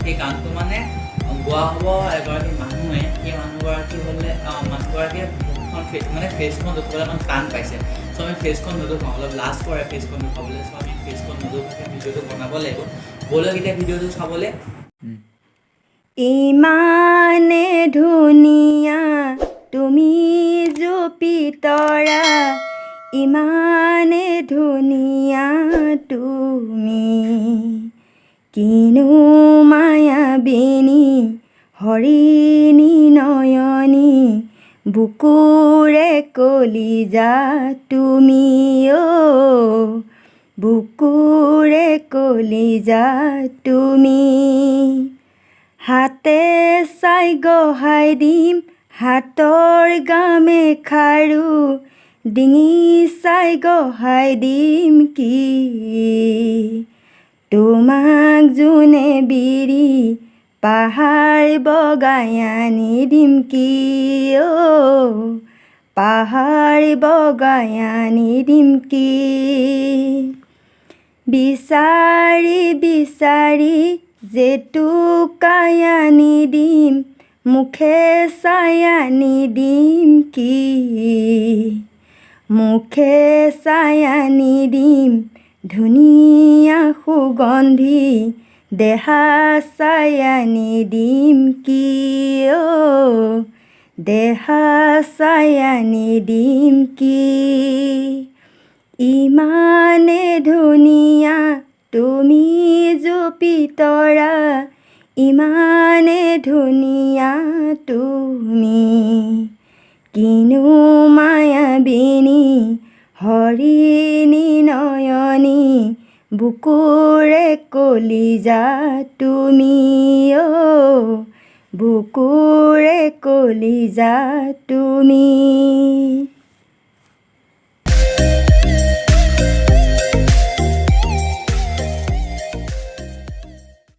সেই গানটো মানে গোৱা হ'ব এগৰাকী মানুহে। সেই মানুহগৰাকী হ'লে মানুহগৰাকীয়ে মানে ফেচখন দেখুৱাবলৈ মানে টান পাইছে। চ' আমি ফেচখন নেদেখাওঁ, অলপ লাজ কৰে ফেচখন দেখুৱাবলৈ। চ' আমি ফেচখন নেদেখুৱাকৈ ভিডিঅ'টো বনাব লাগিব। ব'লক এতিয়া ভিডিঅ'টো চাবলৈ। ইমানে ধুনীয়া তুমি জুপিতৰা, ইমানে ধুনীয়া তুমি, কিনো মায়াবিনী হৰিণী নয়নী, বুকুৰে কলিজা তুমি অ', বুকুৰে কলিজা তুমি। হাতে চাই গহাই দিম হাতৰ গামে খাৰু, ডিঙি চাই গহাই দিম কি, তোমাক যোনে বিৰি পাহাৰ বগাই আনি দিম কি অ', পাহাৰ বগাই আনি দিম কি। বিচাৰি বিচাৰি জেতুকাই আনি দিম, মুখে চাই আনি দিম কি, মুখে চাই আনি দিম ধুনীয়া সুগন্ধি, দেহা চাই আনি দিম কি অ', দেহা চাই আনি দিম কি। ইমানে ধুনীয়া তুমি জুপিতৰা, ইমানে ধুনীয়া তুমি, কিনো মায়াবিনী হৰিণী নয়নী, বুকুৰে কলিজা তুমি অ', বুকুৰে কলিজা তুমি।